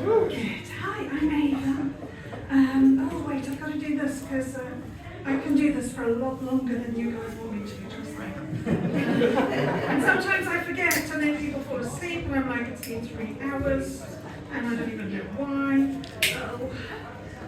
Good. Hi, I'm Ava. Oh wait, I've got to do this because I can do this for a lot longer than you guys want me to, trust me. And sometimes I forget and then people fall asleep and I'm like, it's been 3 hours and I don't even know why. Oh.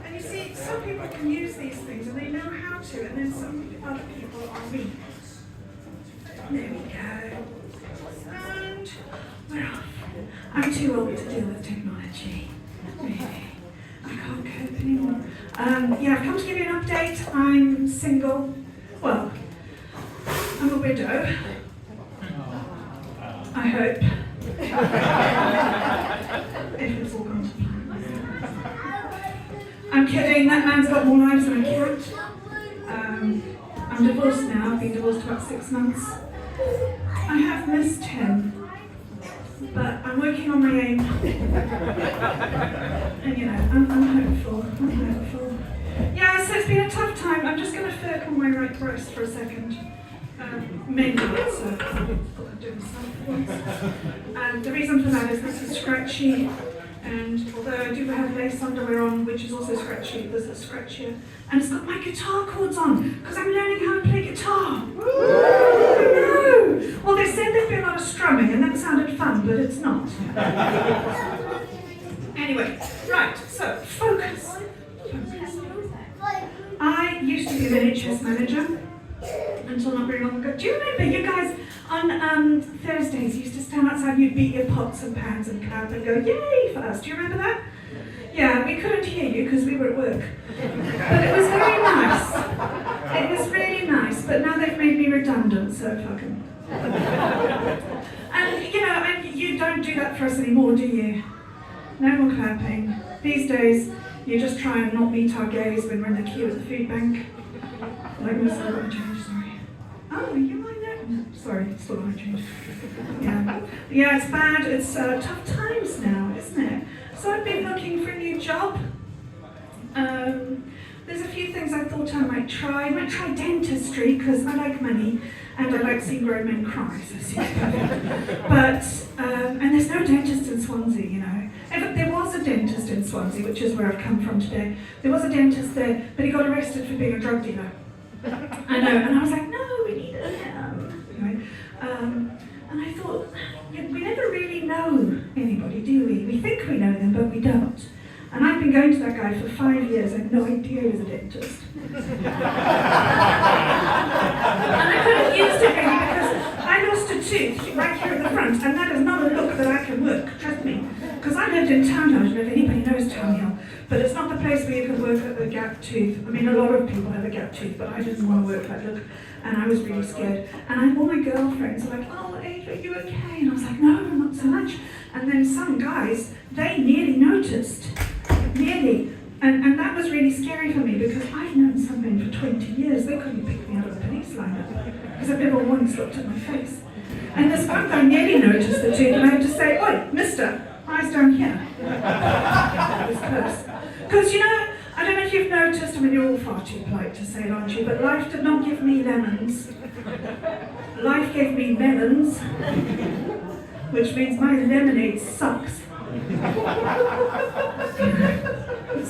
And you see, some people can use these things and they know how to, and then some other people are weak. There we go. And we're off. I'm too old to deal with technology. Really. I can't cope anymore. Yeah, I've come to give you an update. I'm single. Well, I'm a widow. I hope. If it's all gone to plan. I'm kidding, that man's got more lives than a cat. I'm divorced now. I've been divorced about 6 months. I have missed him. But I'm working on my aim. And you know, I'm hopeful. I'm hopeful. Yeah, so it's been a tough time. I'm just going to flick on my right breast for a second. Mainly it's doing stuff once. And the reason for that is this is scratchy. And although I do have lace underwear on, which is also scratchy, this is scratchier. And it's got my guitar chords on, because I'm learning how to play guitar. Woo! I know! Well, they said there'd be a lot of strumming, and that sounded fun, but it's not. Anyway, right, so focus. I used to be an NHS manager until not very long ago. Do you remember you guys on Thursdays used to stand outside and you'd beat your pots and pans and clap and go, yay for us? Do you remember that? Yeah, we couldn't hear you because we were at work. But it was very nice. It was really nice, but now they've made me redundant, so fuck 'em. And you know, and you don't do that for us anymore, do you? No more clapping. These days, you just try and not meet our gaze when we're in the queue at the food bank. Like, no, sorry, I changed, sorry. Oh, you might know. No, sorry, still got to change. Yeah, it's bad. It's tough times now, isn't it? So I've been looking for a new job. There's a few things I thought I might try. I might try dentistry because I like money and I like seeing grown men cry. So but and there's no dentist in Swansea, you know. There was a dentist in Swansea, which is where I've come from today. There was a dentist there, but he got arrested for being a drug dealer. I know, and I was like, no, we need him. Anyway, and I thought, we never really know anybody, do we? We think we know them, but we don't. And I've been going to that guy for 5 years. I had no idea he was a dentist. And I could have used it really because I lost a tooth right here at the front, and that is not a look that I can work, trust me. Because I lived in Town Hill, I don't know if anybody knows Town Hill, but it's not the place where you can work at a gap tooth. I mean, a lot of people have a gap tooth, but I didn't want to work that look, and I was really scared. And all my girlfriends were like, oh, Ava, are you okay? And I was like, no, not so much. And then some guys, they nearly noticed. Nearly. And that was really scary for me because I've known some men for 20 years. They couldn't pick me out of the police lineup because I've never once looked at my face. And this one guy nearly noticed the tooth and I had to say, oi, mister, eyes down here. That was close. Because, you know, I don't know if you've noticed, I mean, you're all far too polite to say it, aren't you? But life did not give me lemons. Life gave me melons, which means my lemonade sucks. It's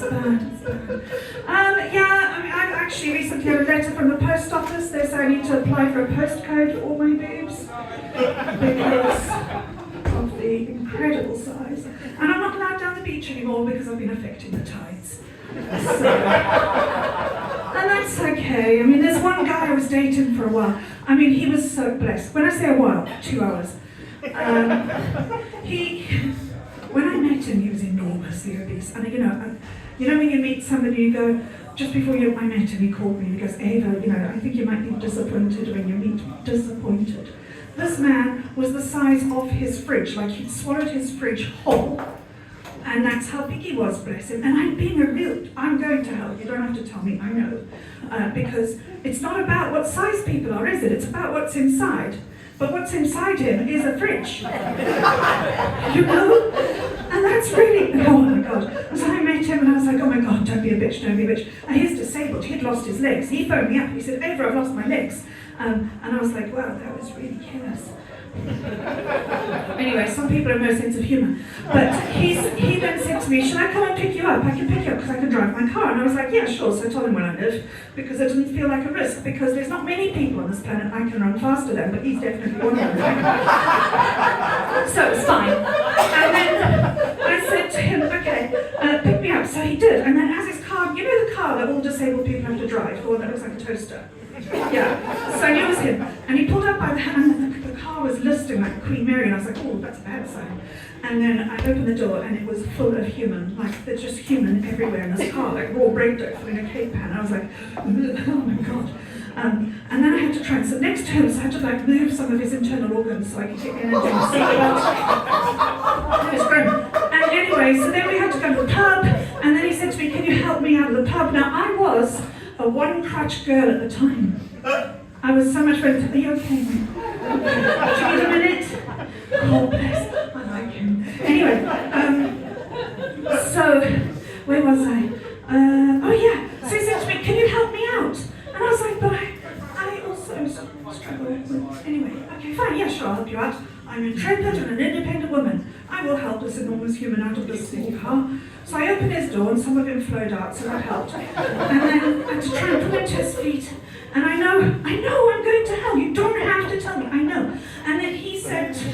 bad, it's bad. Yeah, I mean, I've actually recently had a letter from the post office. They say I need to apply for a postcode for all my boobs because of the incredible size. And I'm not allowed down the beach anymore because I've been affecting the tides. So, and that's okay. I mean, there's one guy I was dating for a while. I mean, he was so blessed. When I say a while, 2 hours. When I met him, he was enormously obese. And you know when you meet somebody, you go, just before I met him, he called me and he goes, Ava, you know, I think you might be disappointed when you meet me. Disappointed. This man was the size of his fridge, like he'd swallowed his fridge whole. And that's how big he was, bless him. And I'm being I'm going to hell. You don't have to tell me, I know. Because it's not about what size people are, is it? It's about what's inside. But what's inside him is a fridge. You know? And that's really, oh my God. So I met him and I was like, oh my God, don't be a bitch, don't be a bitch. And he's disabled, he'd lost his legs. He phoned me up, he said, Ava, I've lost my legs. And I was like, wow, that was really careless. Anyway, some people have no sense of humour. But he then said to me, should I come and pick you up? I can pick you up because I can drive my car. And I was like, yeah, sure. So I told him where I live because it didn't feel like a risk because there's not many people on this planet I can run faster than, but he's definitely one of them. So it's fine. And then I said to him, okay, pick me up. So he did. And then as his car, you know the car that all disabled people have to drive, the one that looks like a toaster? Yeah, so I knew it was him. And he pulled up by the hand, and the car was listing like Queen Mary, and I was like, oh, that's a bad sign. And then I opened the door, and it was full of human, like there's just human everywhere in this car, like raw break dough filling a cake pan. I was like, oh my god. And then I had to try and sit next to him, so I had to like move some of his internal organs so I could get in and do the seatbelt. It was grim. And anyway, so then we had to go to the pub, and then he said to me, can you help me out of the pub? Now I was a one-crutch girl at the time. I was so much fun. Are you okay, mate? Do you need a minute? Oh, bless. I like him. Anyway, so where was I? Oh yeah. So he said to me, can you help me out? And I was like, but I also struggle with... Anyway, okay, fine, yeah, sure, I'll help you out. I'm intrepid and an independent woman. I will help this enormous human out of this small car. So I opened his door and some of him flowed out, so that helped. And then I had to try and pull him to his feet. And I know I'm going to hell. You don't have to tell me, I know. And then he said to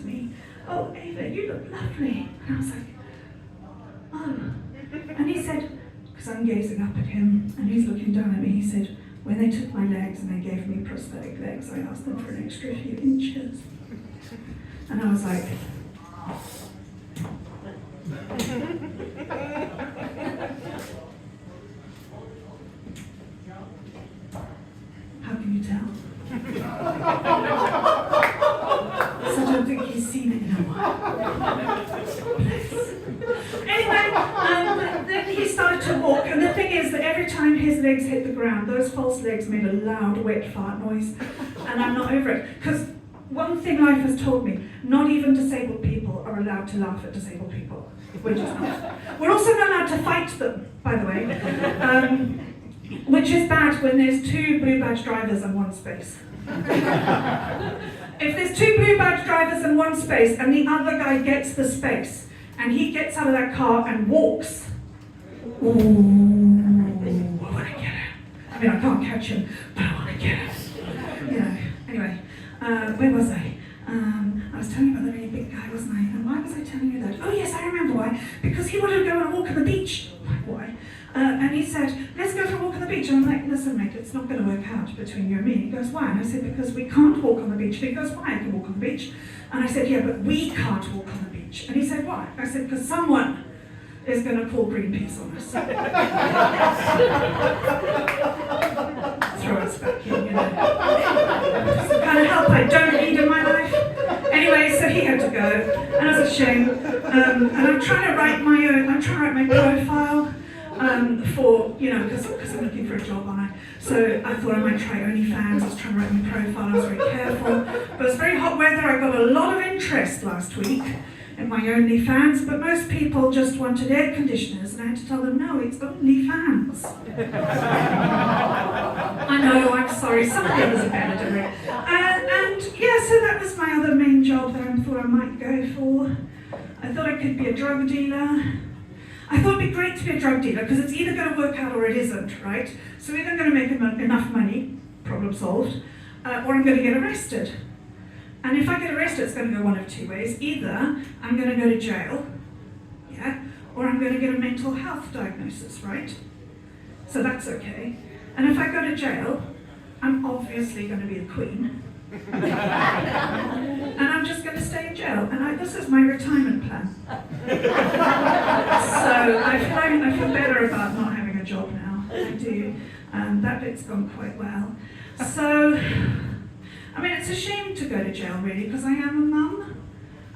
me, oh, Ava, you look lovely. And I was like, oh. And he said, because I'm gazing up at him and he's looking down at me, he said, when they took my legs and they gave me prosthetic legs, I asked them for an extra few inches. And I was like, how can you tell? So I don't think he's seen it in a while. Anyway, then he started to walk, and the thing is that every time his legs hit the ground, those false legs made a loud, wet fart noise, and I'm not over it. Because one thing life has taught me, not even disabled people are allowed to laugh at disabled people. We're just not. We're also not allowed to fight them, by the way, which is bad when there's two blue badge drivers in one space. If there's two blue badge drivers in one space and the other guy gets the space and he gets out of that car and walks, ooh, I want to get him. I mean, I can't catch him, but I want to get him. You know, anyway, where was I? I was telling you about the really big guy, wasn't I? And why was I telling you that? Oh yes, I remember why. Because he wanted to go on a walk on the beach. Why? And he said, let's go for a walk on the beach. And I'm like, listen mate, it's not going to work out between you and me. He goes, why? And I said, because we can't walk on the beach. And he goes, why? I can walk on the beach. And I said, yeah, but we can't walk on the beach. And he said, why? I said, because someone is going to call Greenpeace on us. Throw us back in, you know. It's the kind of help I don't need in my life. Anyway, so he had to go, and I was ashamed. And I'm trying to write my profile for, you know, because I'm looking for a job, aren't I? So I thought I might try OnlyFans. I was trying to write my profile. I was very careful. But it's very hot weather. I got a lot of interest last week in my OnlyFans, but most people just wanted air conditioners, and I had to tell them, no, it's OnlyFans. I know, I'm sorry, some of the others are better doing it. And yeah, so that was my other main job that I thought I might go for. I thought I could be a drug dealer. I thought it'd be great to be a drug dealer, because it's either going to work out or it isn't, right? So either I'm going to make enough money, problem solved, or I'm going to get arrested. And if I get arrested, it's going to go one of two ways. Either I'm going to go to jail, yeah, or I'm going to get a mental health diagnosis, right? So that's okay. And if I go to jail, I'm obviously going to be the queen. And I'm just going to stay in jail. And this is my retirement plan. So I feel better about not having a job now. I do. That bit's gone quite well. So, I mean, it's a shame to go to jail, really, because I am a mum.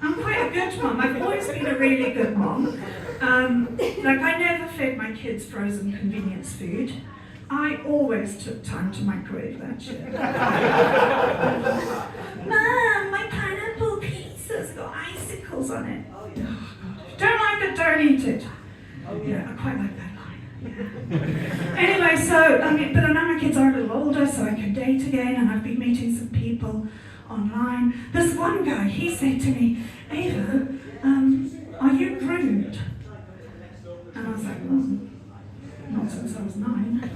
I'm quite a good mum. I've always been a really good mum. Like, I never fed my kids frozen convenience food. I always took time to microwave that shit. Mum, my pineapple pizza's got icicles on it. Oh, God. Don't like it, don't eat it. Yeah, I quite like that line. Yeah. Anyway, so, but now my kids are a little older, so I can date again, and I've been meeting some people online. This one guy, he said to me, Ava, are you groomed? And I was like, well, not since I was 9.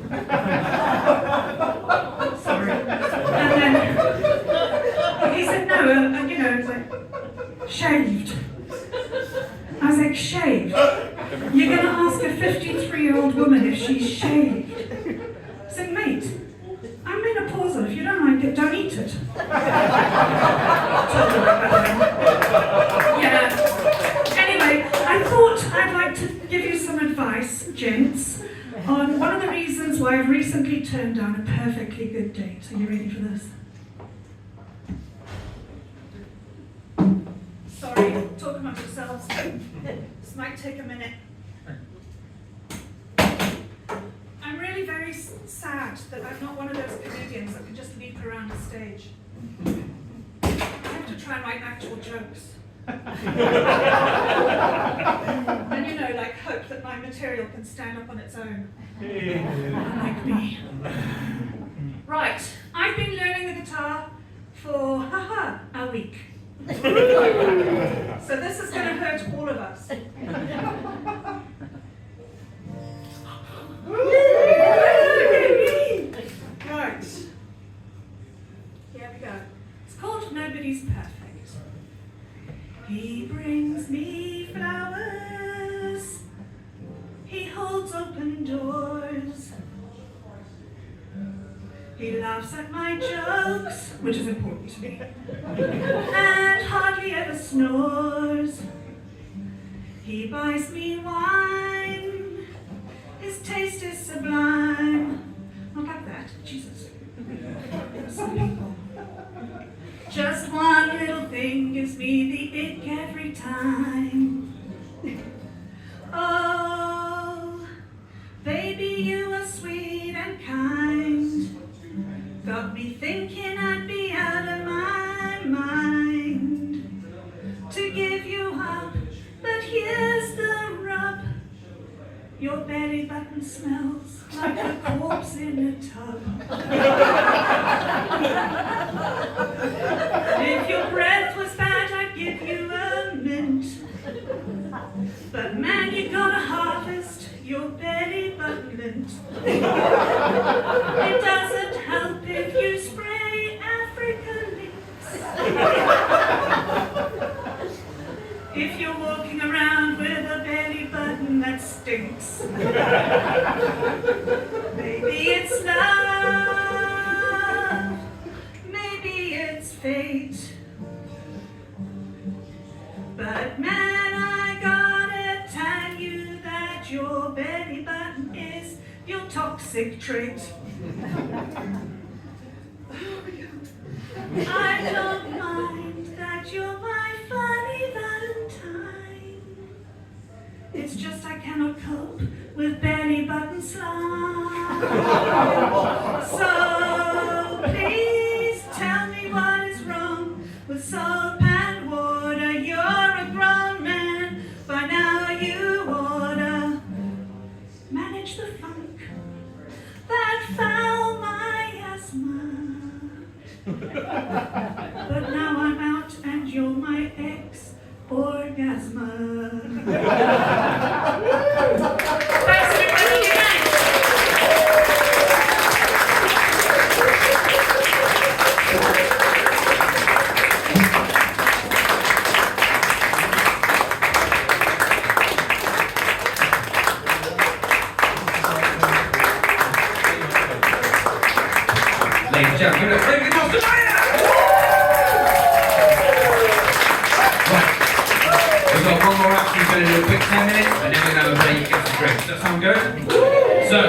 Sorry. And then he said, no, it's like, shaved. I was like, shaved? You're going to ask a 53-year-old woman if she's shaved? I said, mate, I'm menopausal. If you don't like it, don't eat it. Yeah. Anyway, I thought I'd like to give you some advice, gents, on one of the reasons why I've recently turned down a perfectly good date. Are you ready for this? Sorry, talk amongst yourselves. This might take a minute. I'm really very sad that I'm not one of those comedians that can just leap around the stage. I have to try and write actual jokes. And like hope that my material can stand up on its own. Unlike me. Right, I've been learning the guitar for, a week. So this is going to hurt all of us. Right. Here we go. It's called Nobody's Perfect. He brings me flowers. He holds open doors. He laughs at my jokes, which is important to me, and hardly ever snores. He buys me wine. His taste is sublime. Not like that, Jesus. Some people. Just one little thing gives me the ick every time. Oh, baby, you are sweet and kind. Got me thinking I'd be out of my mind to give you up, but here's the rub. Your belly button smells like a corpse in a tub. If your breath was bad, I'd give you a mint. But man, you gotta harvest your belly button lint. It doesn't help if you spray African links. If you're walking around with a belly button that stinks. Maybe it's love, maybe it's fate. But man, I gotta tell you that your belly button is your toxic trait. I don't mind that you're my funny Valentine. It's just I cannot cope with belly button slime. So please tell me what is wrong with soap and water. You're a grown man, by now you oughta manage the funk that foul my asthma. But now I'm out and you're my ex-orgasmer. Thanks everybody, good night. Ladies and gentlemen, let's bring it to the fire! Right. We've got one more act. We're going to do a quick 10 minutes, and then we're going to have a break and get some drinks. Does that sound good? So,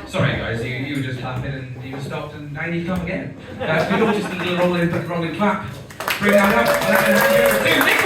sorry guys, you were just clapping and you stopped, and now you come again. We all just need a rolling clap. Bring that up, and then hand you over to Nick.